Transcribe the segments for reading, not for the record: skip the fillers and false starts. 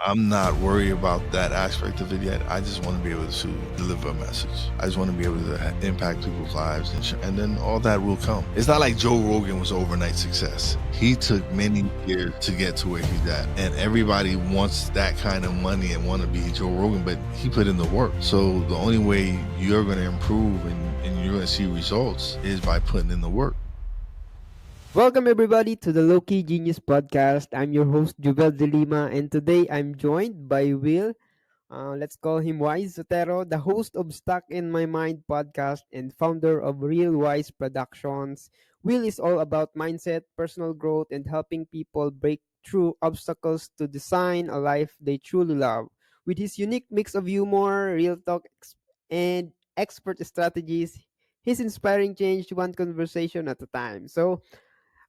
I'm not worried about that aspect of it yet. I just want to be able to deliver a message. I just want to be able to impact people's lives, and then all that will come. It's not like Joe Rogan was overnight success. He took many years to get to where he's at, and everybody wants that kind of money and want to be Joe Rogan, but he put in the work. So the only way you're going to improve and you're going to see results is by putting in the work. Welcome everybody to the Loki Genius Podcast. I'm your host Juvel De Lima, and today I'm joined by Will. Let's call him Wise Otero, the host of Stuck in My Mind podcast and founder of Real Wise Productions. Will is all about mindset, personal growth, and helping people break through obstacles to design a life they truly love. With his unique mix of humor, real talk, and expert strategies, he's inspiring change one conversation at a time. So,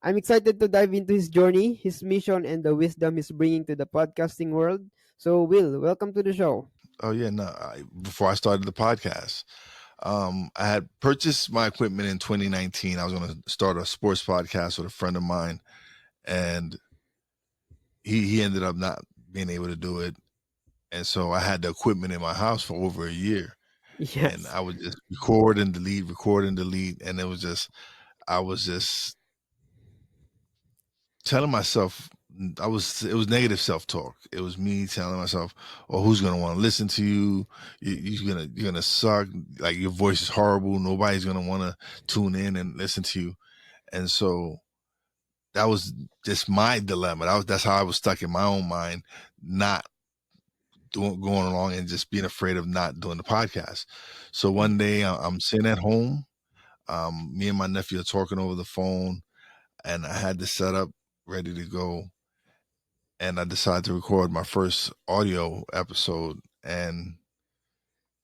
I'm excited to dive into his journey, his mission, and the wisdom he's bringing to the podcasting world. So, Will, welcome to the show. Oh yeah, no. Before I started the podcast, I had purchased my equipment in 2019. I was going to start a sports podcast with a friend of mine, and he ended up not being able to do it. And so I had the equipment in my house for over a year, and Yes. I would just record and delete, and I was just telling myself it was negative self-talk. It was me telling myself, oh, who's gonna want to listen to you? You're gonna suck. Like, your voice is horrible. Nobody's gonna want to tune in and listen to you. And so that was just my dilemma. That's how I was stuck in my own mind, not going along and just being afraid of not doing the podcast. So one day I'm sitting at home. Me and my nephew are talking over the phone, and I had the setup ready to go, and I decided to record my first audio episode, and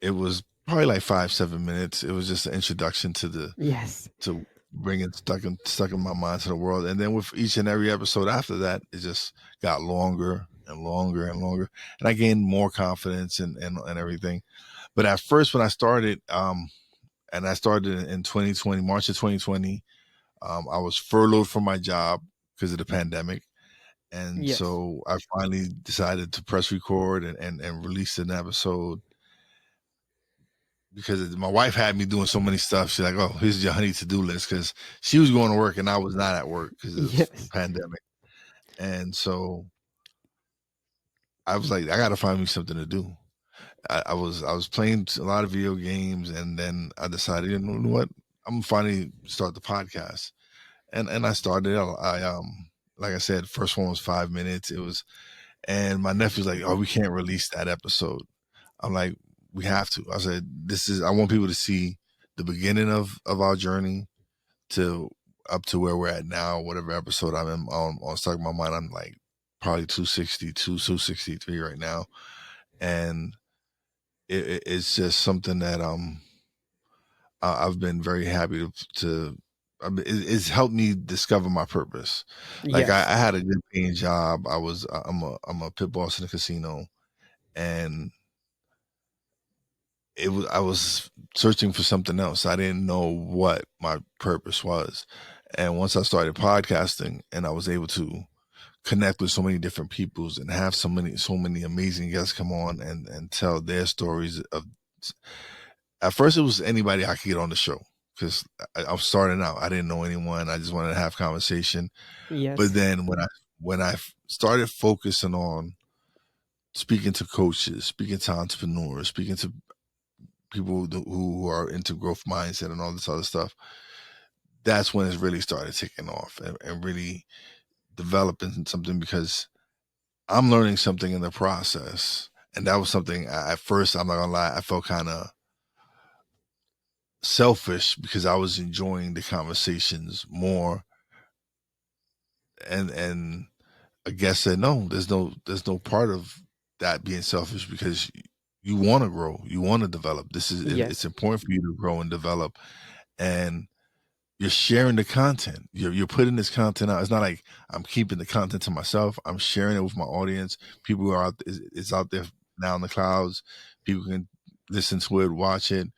it was probably like 5-7 minutes. It was just an introduction Yes. to bringing stuck in my mind to the world, and then with each and every episode after that, it just got longer and longer and longer, and I gained more confidence and everything. But at first, when I started, and I started in 2020, March of 2020, I was furloughed from my job because of the pandemic. And Yes. so I finally decided to press record and release an episode, because my wife had me doing so many stuff. She's like, oh, here's your honey to-do list, because she was going to work and I was not at work because of the Yes. pandemic. And so I was like, I got to find me something to do. I was playing a lot of video games, and then I decided, you know what, I'm gonna finally start the podcast. And I started. Like I said, first one was 5 minutes. It was, and my nephew's like, oh, we can't release that episode. I'm like, we have to. I said, I want people to see the beginning of our journey to up to where we're at now. Whatever episode I'm in on Stuck in My Mind, I'm like probably 262, 263 right now, and it's just something that I've been very happy to it's helped me discover my purpose. Like, Yes. I had a good paying job. I'm a pit boss in a casino, and I was searching for something else. I didn't know what my purpose was. And once I started podcasting and I was able to connect with so many different peoples and have so many amazing guests come on and tell their stories of, at first it was anybody I could get on the show, because I was starting out. I didn't know anyone. I just wanted to have conversation. But Yes. then when I started focusing on speaking to coaches, speaking to entrepreneurs, speaking to people who are into growth mindset and all this other stuff, that's when it's really started taking off and really developing something, because I'm learning something in the process. And that was something, at first, I'm not gonna lie, I felt kind of selfish because I was enjoying the conversations more. And I guess said, no, there's no part of that being selfish, because you want to grow, you want to develop. It's Yes. important for you to grow and develop, and you're sharing the content. You're putting this content out. It's not like I'm keeping the content to myself. I'm sharing it with my audience. People who are out, it's out there now in the clouds. People can listen to it, watch it,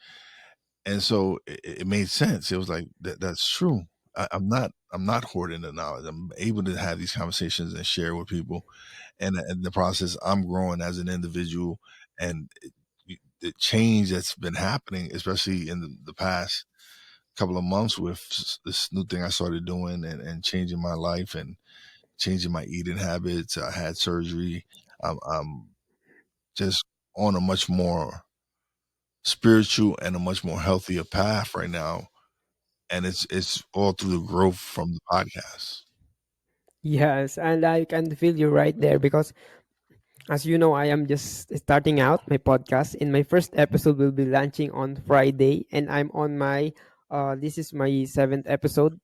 and so it made sense. It was like that's true. I'm not I'm not hoarding the knowledge. I'm able to have these conversations and share with people, and in the process, I'm growing as an individual, and the change that's been happening, especially in the past couple of months with this new thing I started doing and changing my life and changing my eating habits. I had surgery. I'm just on a much more spiritual and a much more healthier path right now, and it's all through the growth from the podcast. Yes, and I can feel you right there because, as you know, I am just starting out my podcast, and my first episode will be launching on Friday, and I'm on my this is my seventh episode.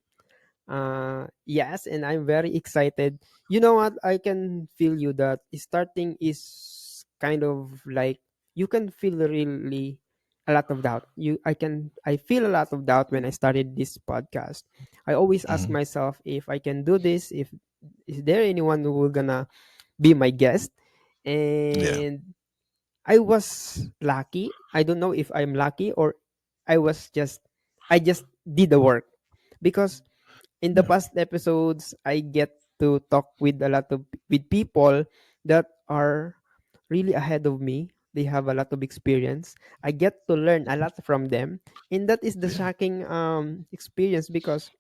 Yes, and I'm very excited. You know what? I can feel you that starting is kind of like you can feel really a lot of doubt. I feel a lot of doubt when I started this podcast. I always ask Hmm. myself if I can do this, if is there anyone who will gonna be my guest? Yeah, And I was lucky. I don't know if I'm lucky or I was just I just did the work because in the yeah, past episodes I get to talk with a lot of with people that are really ahead of me. They have a lot of experience. I get to learn a lot from them, and that is the yeah, shocking experience because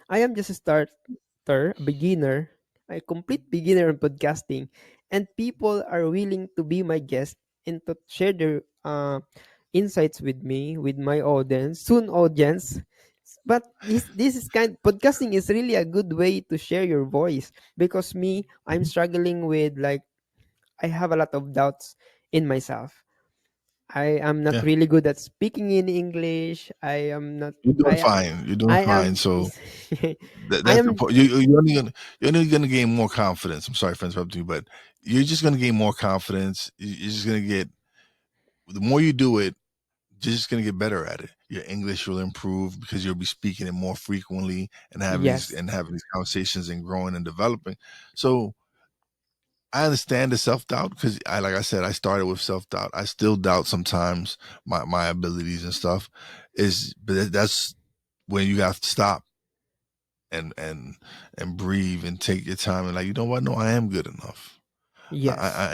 I am just a starter, a beginner, a complete beginner in podcasting, and people are willing to be my guest and to share their insights with me, with my audience, soon audience. But this is podcasting is really a good way to share your voice because me, I'm mhm, struggling with like I have a lot of doubts in myself. I am not yeah. really good at speaking in English. I am not. You're doing I fine. You're doing I fine. am. So I that's the am. point. You're only gonna gain more confidence. I'm sorry for interrupting you, but you're just gonna gain more confidence. You're just gonna get the more you do it, you're just gonna get better at it. Your English will improve because you'll be speaking it more frequently and Yes. having these conversations and growing and developing. So I understand the self doubt because like I said, I started with self doubt. I still doubt sometimes my abilities and stuff. But that's when you have to stop and and and breathe and take your time and like, you know what? No, I am good enough. Yes.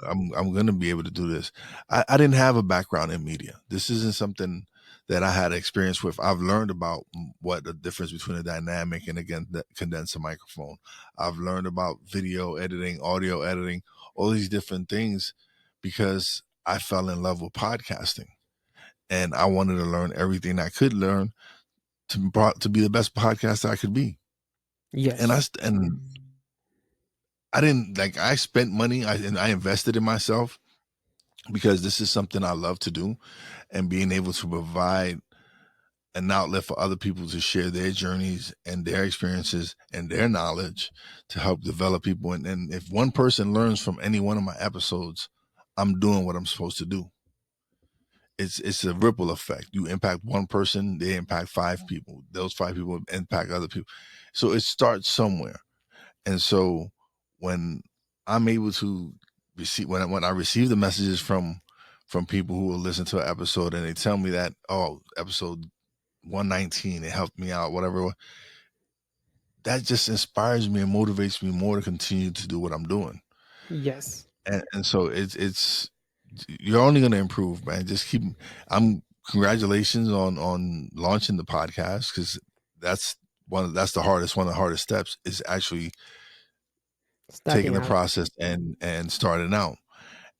I'm gonna be able to do this. I didn't have a background in media. This isn't something that I had experience with. I've learned about what the difference between a dynamic and again the condenser microphone. I've learned about video editing, audio editing, all these different things because I fell in love with podcasting and I wanted to learn everything I could learn to be the best podcaster I could be. And Yes. I didn't like I spent money and I invested in myself because this is something I love to do, and being able to provide an outlet for other people to share their journeys and their experiences and their knowledge to help develop people. And if one person learns from any one of my episodes, I'm doing what I'm supposed to do. It's a ripple effect. You impact one person, they impact five people. Those five people impact other people. So it starts somewhere. And so when I'm able to receive when I receive the messages from people who will listen to an episode and they tell me that, oh, episode 119, it helped me out, whatever, that just inspires me and motivates me more to continue to do what I'm doing. Yes. And so it's you're only gonna improve, man. Just keep I'm congratulations on launching the podcast because that's that's the hardest one of the hardest steps is actually taking Starting the out. process and starting out,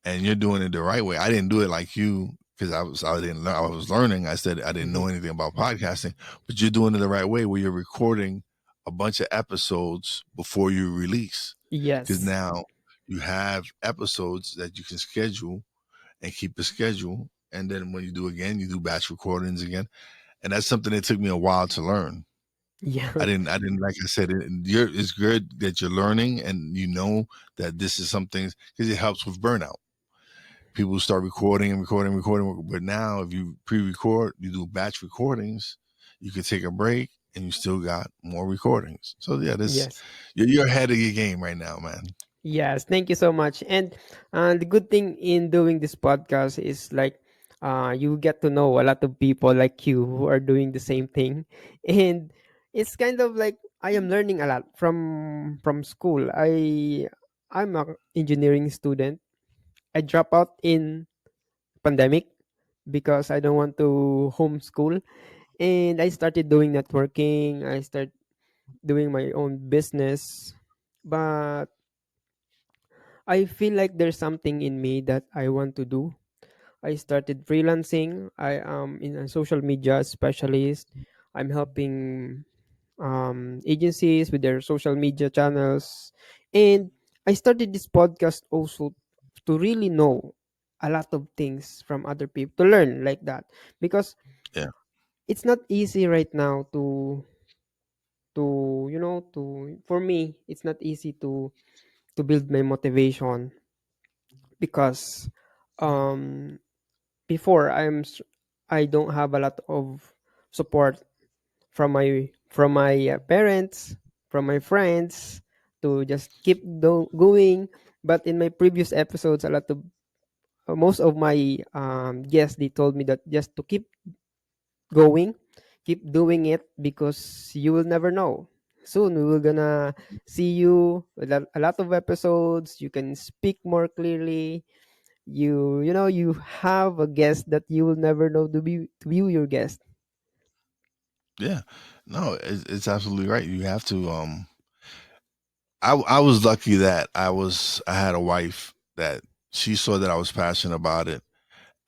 and you're doing it the right way. I didn't do it like you because I didn't learn. I was learning. I said I didn't Hmm. know anything about podcasting, but you're doing it the right way where you're recording a bunch of episodes before you release because Yes. now you have episodes that you can schedule and keep a schedule, and then when you do again, you do batch recordings again, and that's something that took me a while to learn. Yeah. I didn't, like I said, it's good that you're learning and you know that this is something because it helps with burnout. People start recording and recording, recording, but now if you pre-record, you do batch recordings, you can take a break and you still got more recordings. So yeah, this Yes. you're ahead of your game right now, man. Yes. Thank you so much. And the good thing in doing this podcast is like you get to know a lot of people like you who are doing the same thing. And it's kind of like I am learning a lot from school. I'm a engineering student. I drop out in pandemic because I don't want to homeschool, and I started doing networking. I start doing my own business, but I feel like there's something in me that I want to do. I started freelancing. I am in a social media specialist. I'm helping agencies with their social media channels. And I started this podcast also to really know a lot of things from other people, to learn like that. Because Yeah, it's not easy right now to for me, it's not easy to build my motivation because um before I don't have a lot of support from my parents, from my friends, to just keep going. But in my previous episodes, a lot of most of my guests, they told me that just to keep going, keep doing it, because you will never know. Soon we will gonna see you with a lot of episodes. You can speak more clearly. You have a guest that you will never know to be your guest. yeah. No, it's absolutely right. You have to. I was lucky that I had a wife that she saw that I was passionate about it,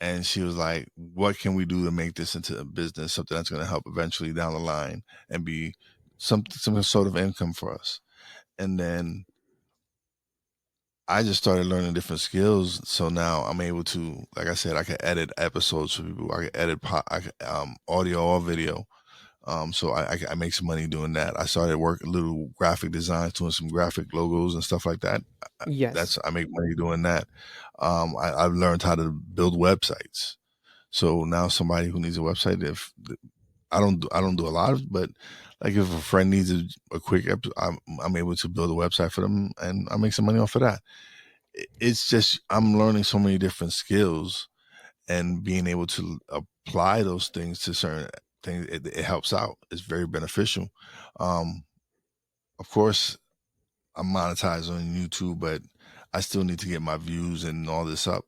and she was like, "What can we do to make this into a business, something that's going to help eventually down the line and be some sort of income for us?" And then I just started learning different skills. So now I'm able to, like I said, I can edit episodes for people. I can edit audio or video. So I make some money doing that. I started working little graphic designs, doing some graphic logos and stuff like that. Yes. That's I make money doing that. I've learned how to build websites. So now somebody who needs a website, if I don't do a lot of, but like if a friend needs a quick, I'm able to build a website for them, and I make some money off of that. It's just I'm learning so many different skills, and being able to apply those things to certain things, it helps out. It's very beneficial. Um, of course, I'm monetized on YouTube, but I still need to get my views and all this up.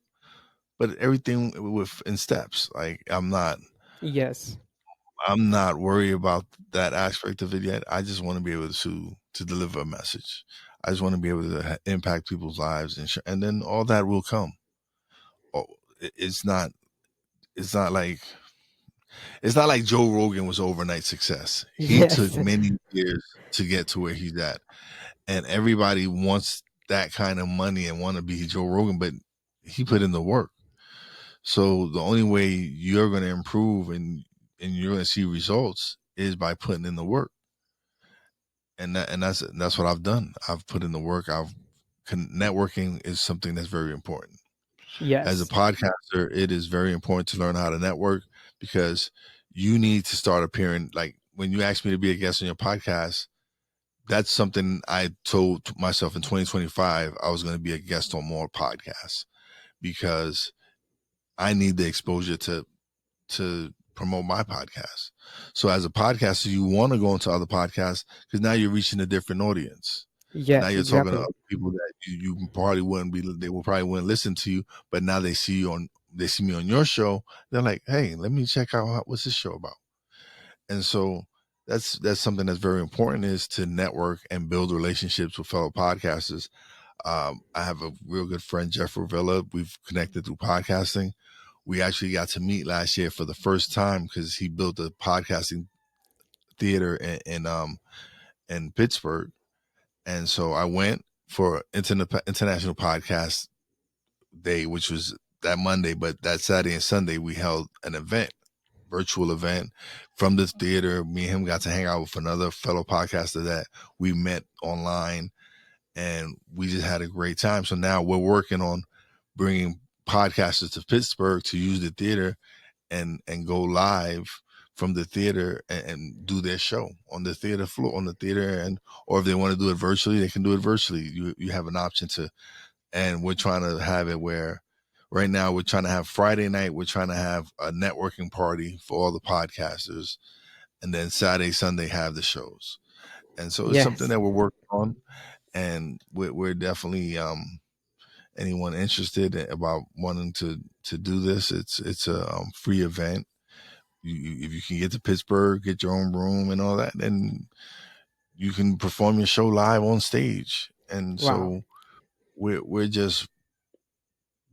But everything with in steps. Like Yes. I'm not worried about that aspect of it yet. I just want to be able to deliver a message. I just want to be able to impact people's lives, and then all that will come. Oh, it's not. It's not like it's not like Joe Rogan was overnight success. He took Yes. many years to get to where he's at, and everybody wants that kind of money and want to be Joe Rogan, but he put in the work. So the only way you're going to improve and you're going to see results is by putting in the work, and that's what I've done. I've put in the work. Networking is something that's very important. As a Yes. podcaster, it is very important to learn how to network because you need to start appearing. Like when you asked me to be a guest on your podcast, that's something I told myself in 2025. I was going to be a guest on more podcasts because I need the exposure to promote my podcast. So as a podcaster, you want to go into other podcasts because now you're reaching a different audience. Now Yes, you're talking to exactly. other people that you probably wouldn't be. They will probably wouldn't listen to you, but now they see you on. They see me on your show. They're like, "Hey, let me check out what's this show about." And so that's something that's very important is to network and build relationships with fellow podcasters. I have a real good friend, Jeff Ravilla. We've connected through podcasting. We actually got to meet last year for the first time because he built a podcasting theater in Pittsburgh, and so I went for International Podcast Day, which was that Monday, but that Saturday and Sunday we held an event, virtual event from the theater. Me and him got to hang out with another fellow podcaster that we met online, and we just had a great time. So now we're working on bringing podcasters to Pittsburgh to use the theater and go live from the theater and do their show on the theater floor on the theater, and or if they want to do it virtually, they can do it virtually. You have an option to, and we're trying to have it where right now we're trying to have Friday night, we're trying to have a networking party for all the podcasters, and then Saturday, Sunday have the shows. And so it's something Yes. that we're working on, and we're definitely anyone interested about wanting to do this. It's a free event. If you can get to Pittsburgh, get your own room and all that, then you can perform your show live on stage. And Wow. so we're just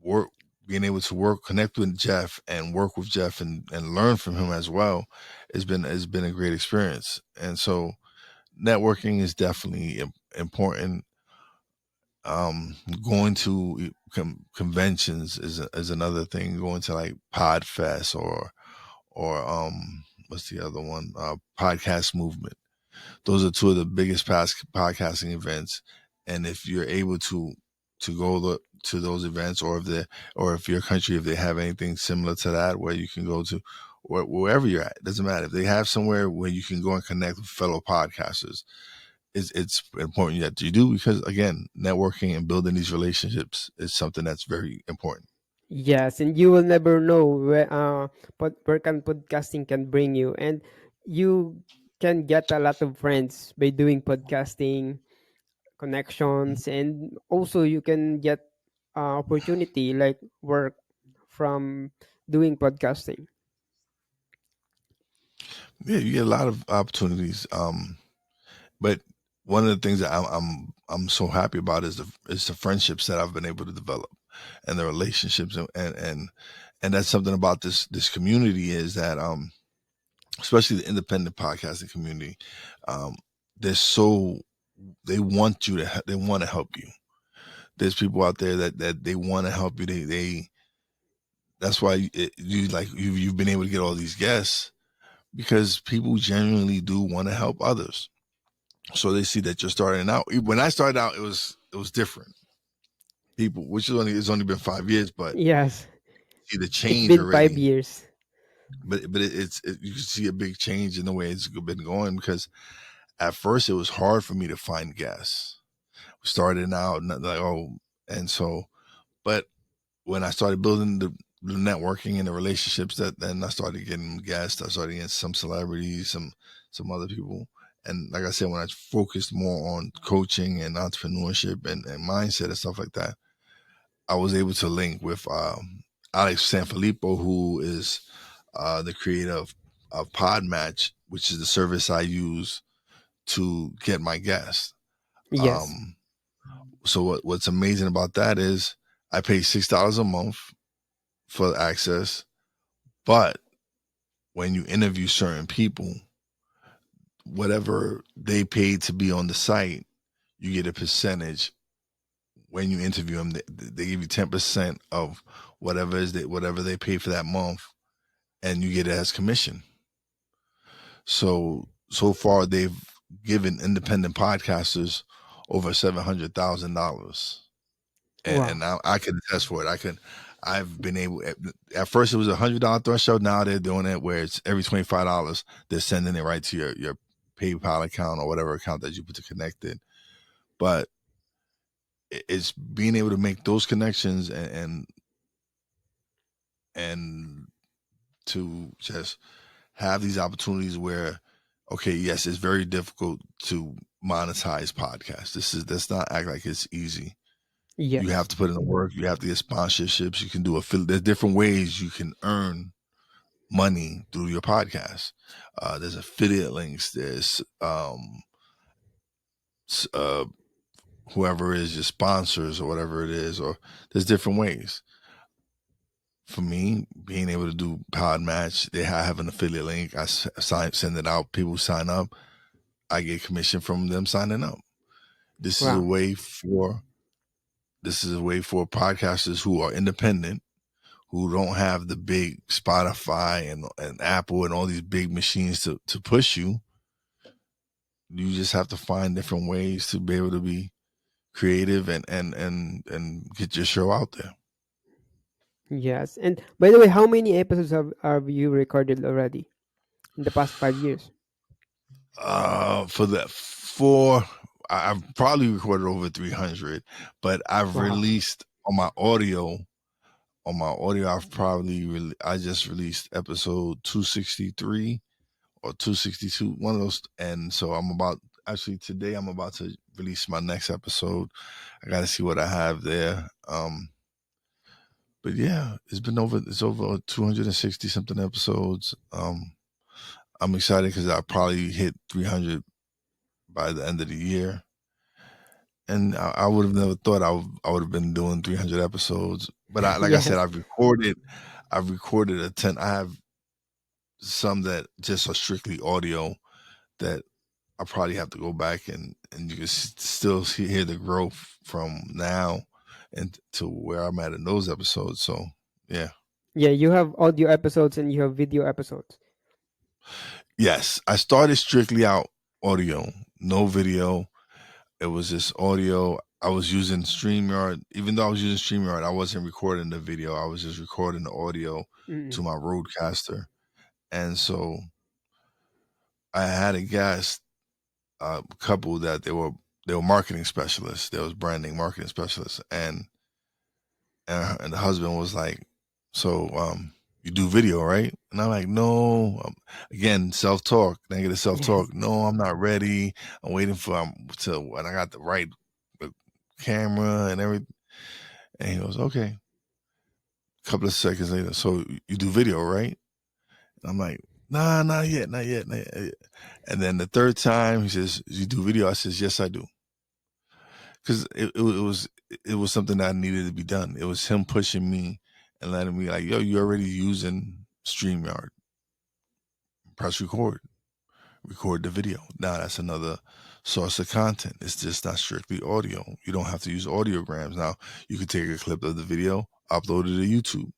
work being able to work connect with Jeff and work with Jeff and learn from him as well has been a great experience. And so networking is definitely important. Going to conventions is another thing. Going to like Podfest or what's the other one? Podcast Movement. Those are two of the biggest podcasting events. And if you're able to go to those events, or if your country, if they have anything similar to that, where you can go to, or wherever you're at, it doesn't matter. If they have somewhere where you can go and connect with fellow podcasters, it's important that you do, because again, networking and building these relationships is something that's very important. Yes, and you will never know where can podcasting can bring you, and you can get a lot of friends by doing podcasting connections, and also you can get opportunity like work from doing podcasting. Yeah, you get a lot of opportunities. But one of the things that I'm so happy about is the friendships that I've been able to develop, and the relationships, and that's something about this community, is that especially the independent podcasting community, um they're so they want you to they want to help you. There's people out there that they want to help you. They That's why you like you've been able to get all these guests, because people genuinely do want to help others. So they see that you're starting out. When I started out, it was different. People, which is only it's only been 5 years, but Yes, see the it's change been five already. years. But you can see a big change in the way it's been going, because at first it was hard for me to find guests. Starting out, like, oh, and so, but when I started building the networking and the relationships, that then I started getting guests. I started getting some celebrities, some other people. And like I said, when I focused more on coaching and entrepreneurship and mindset and stuff like that, I was able to link with Alex Sanfilippo, who is the creator of Podmatch, which is the service I use to get my guests. Yes. Um, so what's amazing about that is I pay $6 a month for access, but when you interview certain people, whatever they paid to be on the site, you get a percentage. When you interview them, they give you 10% of whatever they pay for that month, and you get it as commission. So far they've given independent podcasters over $700,000, Wow. and I can attest for it. I've been able. At first, it was $100 threshold. Now they're doing it where it's every $25. They're sending it right to your PayPal account or whatever account that you put to connect it. But it's being able to make those connections, and to just have these opportunities where, okay, yes, it's very difficult to monetize podcasts. Let's not act like it's easy. You have Yes. to put in the work. You have to get sponsorships. You can do affiliate. There's different ways you can earn money through your podcast. There's affiliate links. There's uh, whoever is your sponsors or whatever it is, or there's different ways. For me, being able to do Pod Match, they have an affiliate link. I send it out. People sign up. I get commission from them signing up. This is a Wow. way for podcasters who are independent, who don't have the big Spotify and Apple and all these big machines to push you. You just have to find different ways to be able to be creative and get your show out there. Yes. And by the way, how many episodes have you recorded already in the past 5 years? For the four, I've probably recorded over 300, but I've Wow. released on my audio. On my audio, I just released episode 263 or 262, one of those. And so I'm about actually today I'm about to release my next episode. I got to see what I have there. But yeah, it's over 260 something episodes. I'm excited because I probably hit 300 by the end of the year. And I would have never thought I would have been doing 300 episodes. But like I said, Yes. I've recorded a 10. I have some that just are strictly audio that I probably have to go back and you can still hear the growth from now and to where I'm at in those episodes. So yeah, Yeah, you have audio episodes and you have video episodes. yes, I started strictly out audio, no video. It was just audio. I was using StreamYard. Even though I was using StreamYard, I wasn't recording the video. I was just recording the audio Mm. to my Rodecaster. And so I had a guest, a couple that they were marketing specialists. They was branding marketing specialists, and the husband was like, "So, you do video, right?" And I'm like, "No." Again, self talk, negative self Yes. talk. No, I'm not ready. I'm waiting for to when I got the right uh, camera and everything. And he goes, "Okay." A couple of seconds later, so you do video, right? And I'm like, "Nah, not yet, not yet, not yet." And then the third time, he says, "You do video?" I says, "Yes, I do," because it was something that needed to be done. It was him pushing me and letting me like, "Yo, you already using StreamYard? Press record, record the video." Now that's another source of content. It's just not strictly audio. You don't have to use audiograms. Now you could take a clip of the video, upload it to YouTube,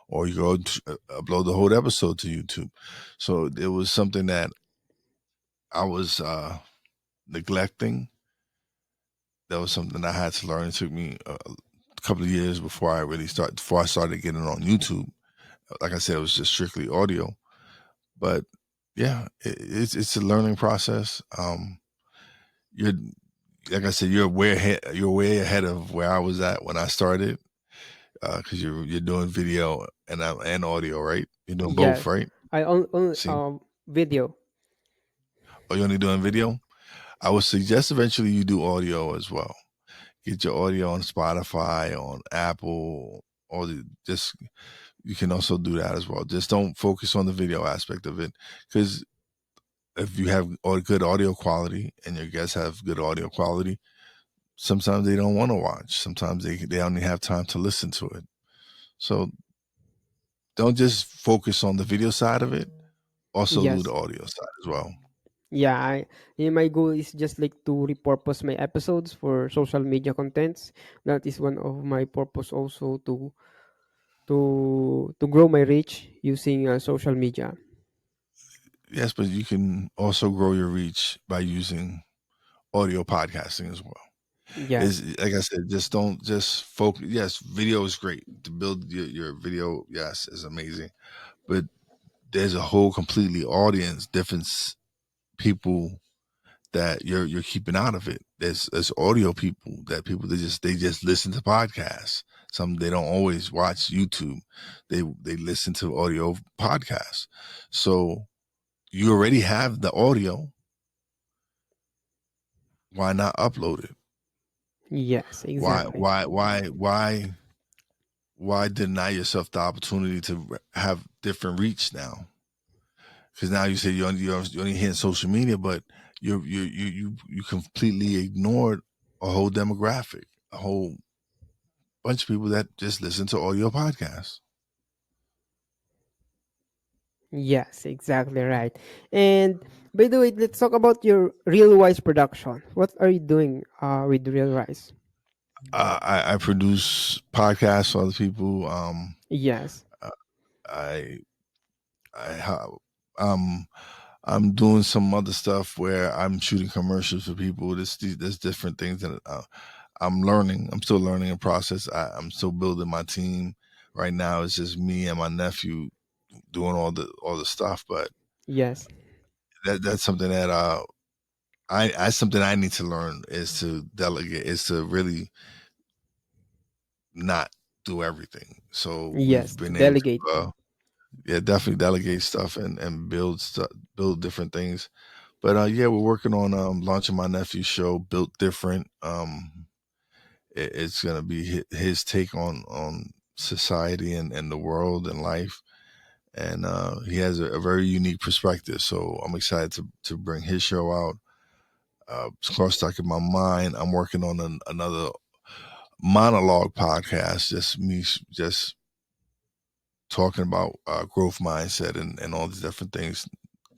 or you go upload the whole episode to YouTube. So it was something that I was neglecting. That was something I had to learn. It took me a couple of years before I started getting on YouTube. Like I said, it was just strictly audio. But yeah, it's a learning process. You're like I said, you're way ahead of where I was at when I started because you're doing video and audio, right? You're doing both, Yes. right? I only See, video. are you only doing video? I would suggest eventually you do audio as well. Get your audio on Spotify, on Apple, or just you can also do that as well. Just don't focus on the video aspect of it, because if you have good audio quality and your guests have good audio quality, sometimes they don't want to watch. Sometimes they only have time to listen to it. So don't just focus on the video side of it. Also do the Yes. audio side as well. Yeah, my goal is just like to repurpose my episodes for social media contents. That is one of my purpose also to grow my reach using social media. Yes, but you can also grow your reach by using audio podcasting as well. Yes. Is like I said, just don't just focus. Yes, video is great to build your video. Yes, is amazing, but there's a whole completely audience, different people that you're keeping out of it. There's audio people that people they just listen to podcasts. Some they don't always watch YouTube. They listen to audio podcasts. So you already have the audio. Why not upload it? Yes, Why exactly. why why why why deny yourself the opportunity to have different reach now? Because now you say you're only hitting social media, but you completely ignored a whole demographic, a whole bunch of people that just listen to audio podcasts. Yes, exactly right. And by the way, let's talk about your Real Wise production. What are you doing with Real Wise? I produce podcasts for other people. Yes. Uh, I I um I'm doing some other stuff where I'm shooting commercials for people. There's different things that I'm learning. I'm still learning a process. I'm still building my team. Right now, it's just me and my nephew doing all the stuff. But Yes. that's something that I something I need to learn is to delegate. Is to really not do everything. So we've Yes, to been able to delegate. yeah, definitely delegate stuff and build stuff, build different things. But yeah, we're working on launching my nephew's show, Built Different. It's gonna be his take on society and the world and life, and he has a very unique perspective. So I'm excited to bring his show out. Of course, stuck in my mind. I'm working on another monologue podcast, just me, just talking about growth mindset and all these different things.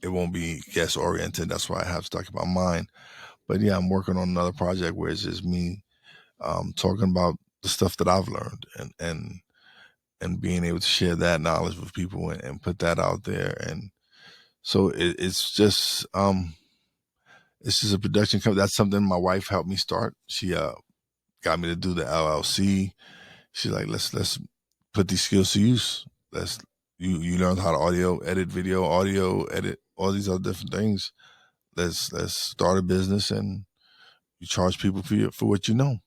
It won't be guest oriented. That's why I have stuck in my mind. But yeah, I'm working on another project where it's just me talking about the stuff that I've learned and being able to share that knowledge with people and put that out there. And so it's just a production company. That's something my wife helped me start. She got me to do the LLC. She's like, let's put these skills to use. Let's you learn how to audio edit, video, audio edit, all these other different things. Let's start a business and you charge people for what you know.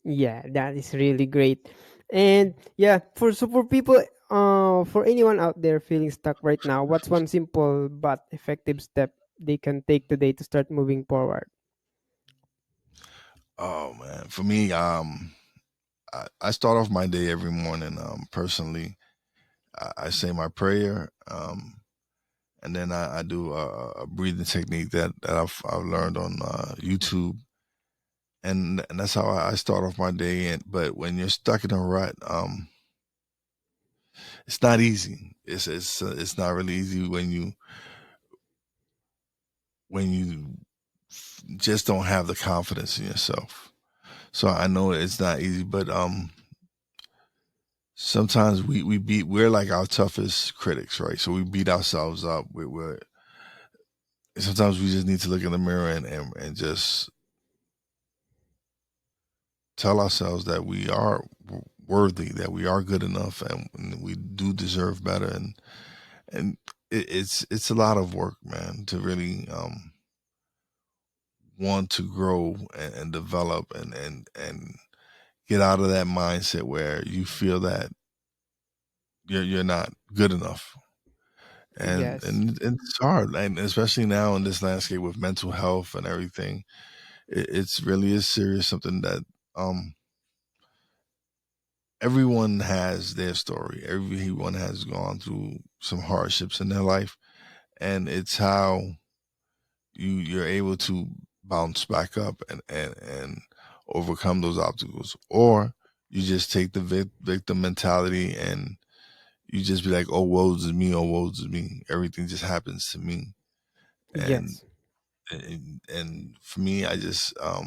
Yeah, that is really great. And yeah, for people, for anyone out there feeling stuck right now, what's one simple but effective step they can take today to start moving forward? Oh man, for me, I start off my day every morning. Personally, I say my prayer, and then I do a breathing technique that I've learned on YouTube, and that's how I start off my day. And but when you're stuck in a rut, it's not easy. It's not really easy when you just don't have the confidence in yourself. So I know it's not easy, but sometimes we're like our toughest critics, right? So we beat ourselves up. We're sometimes we just need to look in the mirror and just tell ourselves that we are worthy, that we are good enough, and we do deserve better. And it's a lot of work, man, to really want to grow and develop and get out of that mindset where you feel that you're not good enough. And Yes. and it's hard, and especially now in this landscape with mental health and everything, it's really is serious. Something that um everyone has their story. Everyone has gone through some hardships in their life, and it's how you're able to bounce back up and overcome those obstacles, or you just take the victim mentality and you just be like, oh, woes is me, oh, woes is me, everything just happens to me. and Yes. and for me, I just I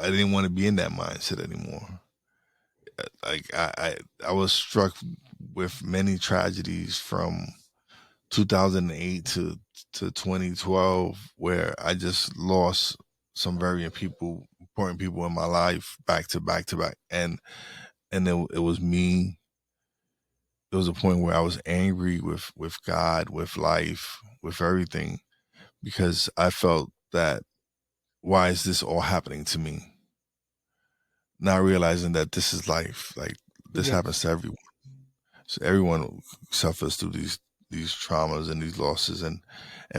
didn't want to be in that mindset anymore. Like I was struck with many tragedies from 2008 to 2012, where I just lost some very important people in my life back to back to back, and it was me. There was a point where I was angry with God, with life, with everything, because I felt that, why is this all happening to me? Not realizing that this is life. Like, this happens Yes. to everyone. So everyone suffers through these traumas and these losses, and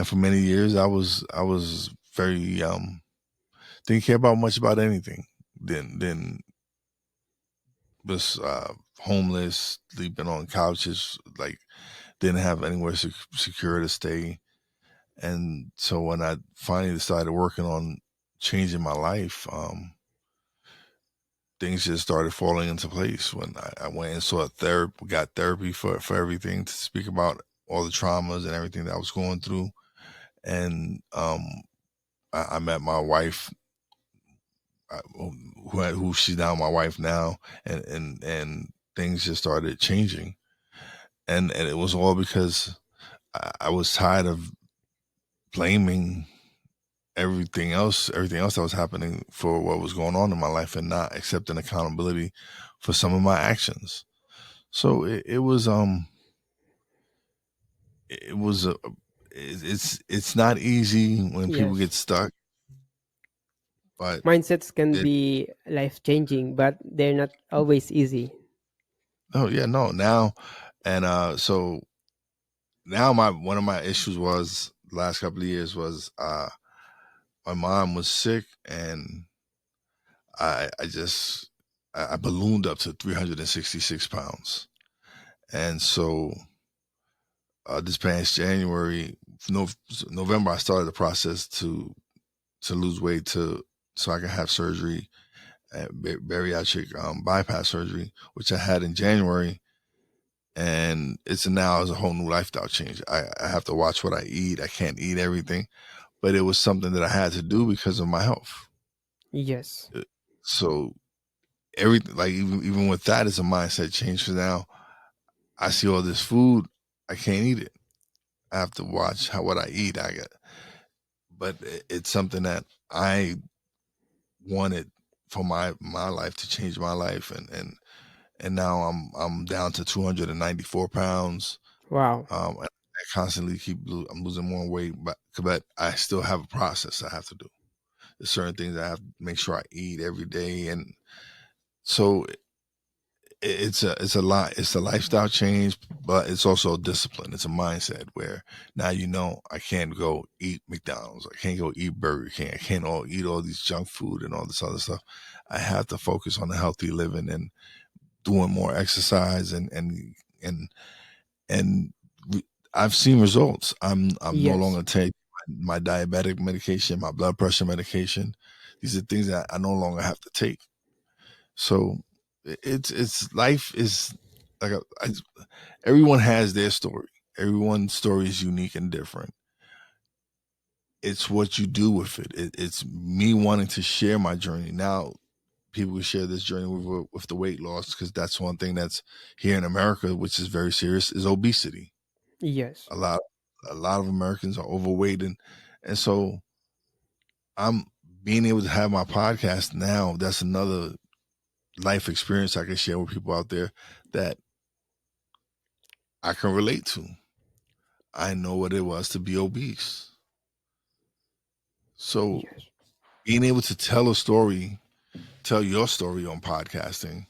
for many years I was very didn't care about much about anything. Then was homeless, sleeping on couches, like didn't have anywhere secure to stay. And so when I finally decided working on changing my life, things just started falling into place when I went and saw a therapy, got therapy for everything, to speak about all the traumas and everything that I was going through. And I met my wife, who she's now my wife now, and things just started changing. And it was all because I was tired of blaming everything else that was happening for what was going on in my life, and not accepting accountability for some of my actions. So it was a it's not easy when people get Yes. stuck, but Mindsets can it be life changing, but they're not always easy. Oh yeah, no. Now and so now my one of my issues was the last couple of years was my mom was sick and I just I ballooned up to 366 pounds. And so this past January, no, November, I started the process to lose weight to so I can have surgery, bariatric bypass surgery, which I had in January, and it's now is a whole new lifestyle change. I have to watch what I eat. I can't eat everything, but it was something that I had to do because of my health. Yes. Uh, So everything, like even with that, is a mindset change. So now I see all this food, I can't eat it. I have to watch how what I eat. But it's something that I wanted for my life to change my life, and now I'm down to 294 pounds. Wow. I constantly I'm losing more weight, but I still have a process I have to do. There's certain things I have to make sure I eat every day, and so it's a lot. It's a lifestyle change, but it's also a discipline. It's a mindset where now I can't go eat McDonald's. I can't go eat Burger King. I can't eat all these junk food and all this other stuff. I have to focus on the healthy living and doing more exercise and and I've seen results. I'm no Yes. longer taking my diabetic medication, my blood pressure medication. These are things that I no longer have to take. So it's life is like everyone has their story. Everyone's story is unique and different. It's what you do with it's me wanting to share my journey. Now people share this journey with the weight loss because that's one thing that's here in America, which is very serious, is obesity. Yes. A lot a lot of Americans are overweight and so I'm being able to have my podcast now. That's another life experience I can share with people out there that I can relate to. I know what it was to be obese. So Yes. being able to tell a story, tell your story on podcasting,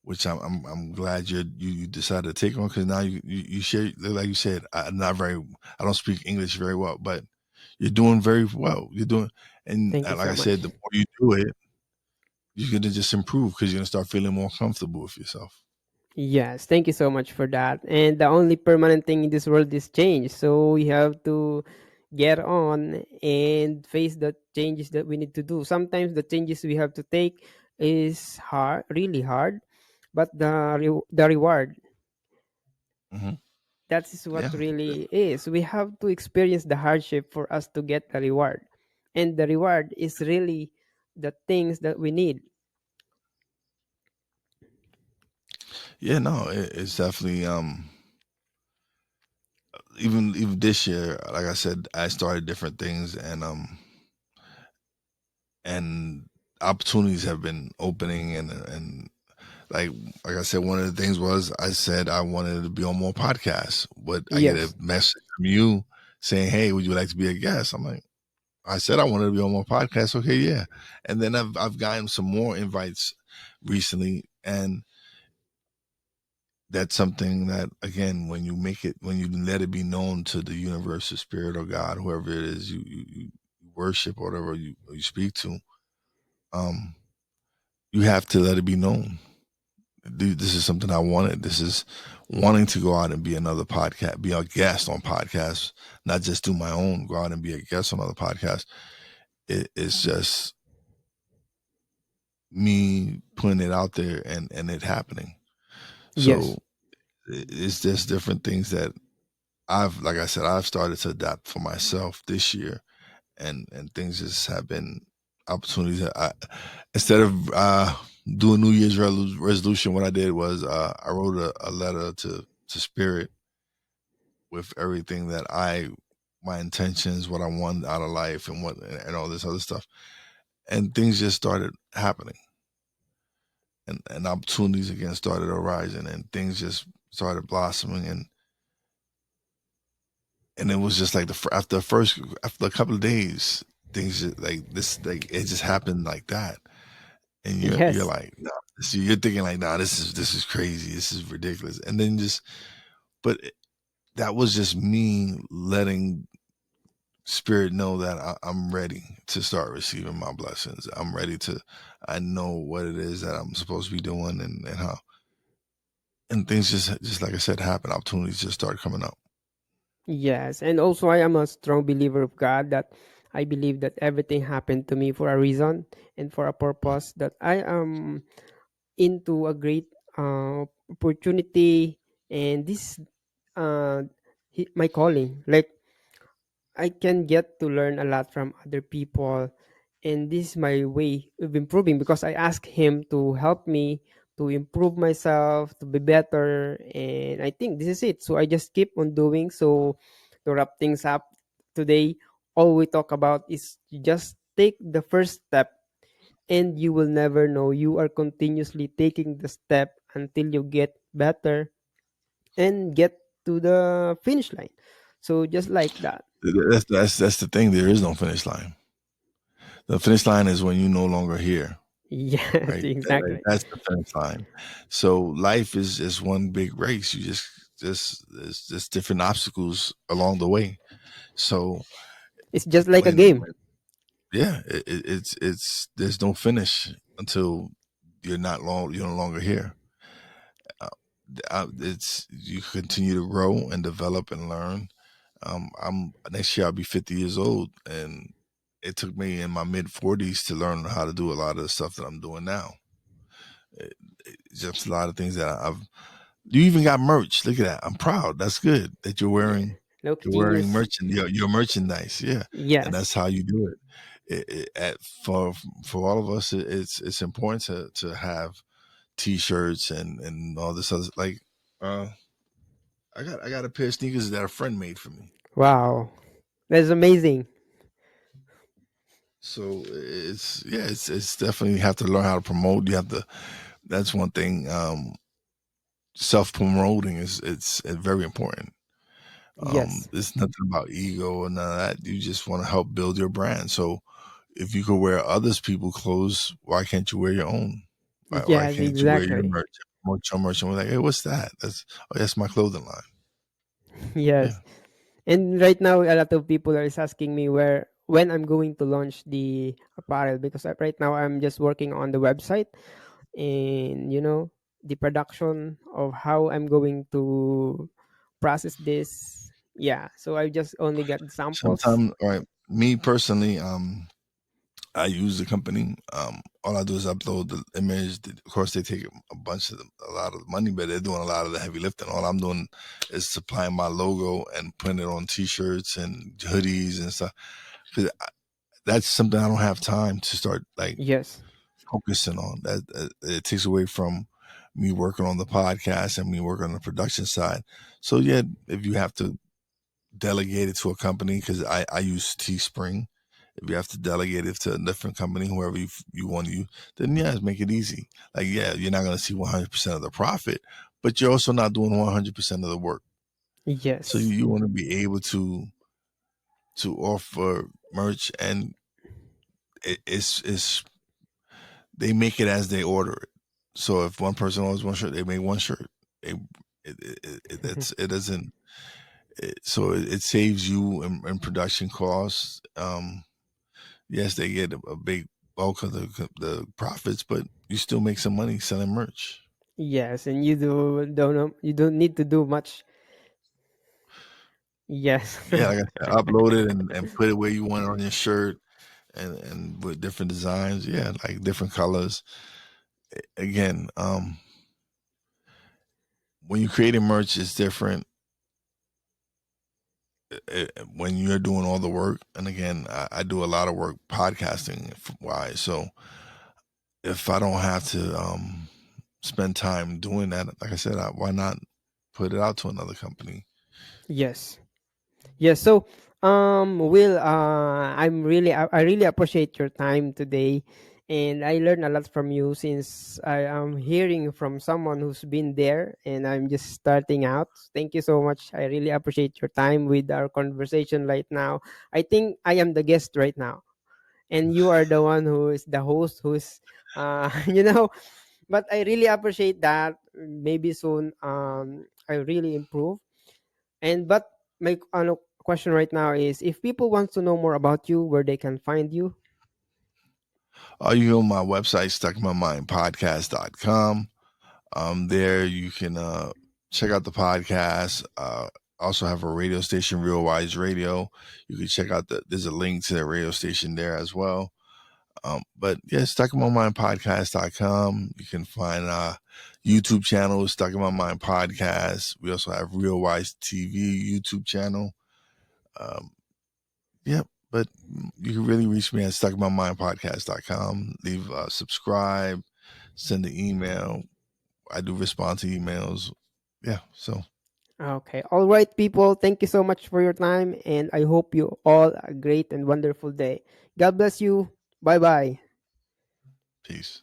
which I'm glad you decided to take on because now you share like you said. I don't speak English very well, but you're doing very well. You're doing and Thank you like so I said, much. the more you do it, you're gonna just improve because you're gonna start feeling more comfortable with yourself. Yes, thank you so much for that. And the only permanent thing in this world is change. So we have to get on and face the changes that we need to do. Sometimes the changes we have to take is hard, really hard, but the reward, Hmm. that is what Yeah, really is. We have to experience the hardship for us to get the reward. And the reward is really the things that we need. yeah. No, it's definitely even this year. Like I said, I started different things and opportunities have been opening and like like I said, one of the things was I said I wanted to be on more podcasts. But I get a Yes, message from you saying, "Hey, would you like to be a guest?" I'm like, I said I wanted to be on more podcasts. Okay, yeah. And then I've gotten some more invites recently, and that's something that again, when you let it be known to the universe, or spirit, or God, whoever it is you worship or whatever you speak to, um, you have to let it be known. Dude, this is something I wanted. This is wanting to go out and be another podcast, be a guest on podcasts, not just do my own, go out and be a guest on other podcasts. It's just me putting it out there and it happening. So yes, it's just different things that like I said, I've started to adapt for myself this year, and things just have been opportunities that instead of doing New Year's resolution, what I did was I wrote a letter to spirit with everything that my intentions, what I want out of life, and what and all this other stuff, and things just started happening, and opportunities again started arising, and things just started blossoming, and it was just like after a couple of days, things just like this, like it just happened like that, and you're yes. like, no, So you're thinking like, nah, this is crazy. This is ridiculous. And then just, but that was just me letting spirit know that I'm ready to start receiving my blessings. I'm ready to, I know what it is that I'm supposed to be doing, and how, and things just like I said, happen. Opportunities just start coming up. Yes, and also I am a strong believer of God that I believe that everything happened to me for a reason and for a purpose, that I am into a great opportunity, and this uh my calling. Like I can get to learn a lot from other people, and this is my way of improving because I ask him to help me to improve myself, to be better, and I think this is it. So I just keep on doing. So to wrap things up today, all we talk about is just take the first step, and you will never know you are continuously taking the step until you get better and get to the finish line. So just like that. That's the thing. There is no finish line. The finish line is when you're no longer here, Yes, right? Like, exactly. that's the finish line. So life is one big race. You just there's just different obstacles along the way. So It's just like a when game. yeah, it's there's no finish until you're no longer here. Uh, it's you continue to grow and develop and learn. I'm next year I'll be 50 years old, and it took me in my mid 40s to learn how to do a lot of the stuff that I'm doing now. It's just a lot of things that I've. You even got merch. Look at that. I'm proud. That's good that you're Yeah. wearing. Loki You're wearing Genius. your merchandise. Yeah, and Yes. that's how you do it. For all of us, it's important to have T-shirts and all this other, like. Uh, I got a pair of sneakers that a friend made for me. Wow. That's amazing. So it's definitely, you have to learn how to promote. You have to. That's one thing. Self promoting is it's very important. Yes. It's nothing about ego or none of that. You just want to help build your brand. So if you could wear others people clothes, why can't you wear your own? Why Yes, can't you wear your exactly. merch? Promote your merch, and we're like, hey, what's that? That's my clothing line. Yeah. Yes. And right now, a lot of people are asking me where when I'm going to launch the apparel, because right now I'm just working on the website, and the production of how I'm going to process this. Yeah. So I just only got samples. Sometimes, all right. Me personally, I use the company. All I do is upload the image. Of course, they take a lot of the money, but they're doing a lot of the heavy lifting. All I'm doing is supplying my logo and putting it on T-shirts and hoodies and stuff. Because that's something I don't have time to start like Yes. focusing on. That it takes away from me working on the podcast and me working on the production side. So yeah, if you have to delegate it to a company, because I use Teespring. If you have to delegate it to a different company, whoever you want to use, then yeah, make it easy. Like, yeah, you're not going to see 100% of the profit, but you're also not doing 100% of the work. So Yes. you want to be able to offer merch, and it's they make it as they order it. So if one person orders one shirt, they make one shirt. They, it doesn't. So it saves you in production costs. Yes, they get a big bulk of the profits, but you still make some money selling merch. Yes, and you don't need to do much. Yes. Yeah, like I said, upload it and put it where you want it on your shirt, and with different designs. Yeah, like different colors. Again, when you're creating merch, it's different. When you're doing all the work, and again, I do a lot of work podcasting wise. So if I don't have to spend time doing that, like I said, why not put it out to another company? Yes. Yes. So, Will, I really appreciate your time today, and I learned a lot from you since I am hearing from someone who's been there, and I'm just starting out. Thank you so much. I really appreciate your time with our conversation right now. I think I am the guest right now, and you are the one who is the host, who's, you know, But I really appreciate that. Maybe soon, I really improve. And but my question right now is, if people want to know more about you, where they can find you. You go on my website, stuckmymindpodcast.com. There you can check out the podcast. Also have a radio station, Real Wise Radio. You can check out there's a link to the radio station there as well. But yeah, stuckmymindpodcast.com. You can find YouTube channel, Stuck in My Mind Podcast. We also have Real Wise TV YouTube channel. Um, yeah, but you can really reach me at stuckmymindpodcast.com. Leave subscribe, send an email. I do respond to emails. Yeah, so Okay. All right, people. Thank you so much for your time, and I hope you all a great and wonderful day. God bless you. Bye bye. peace.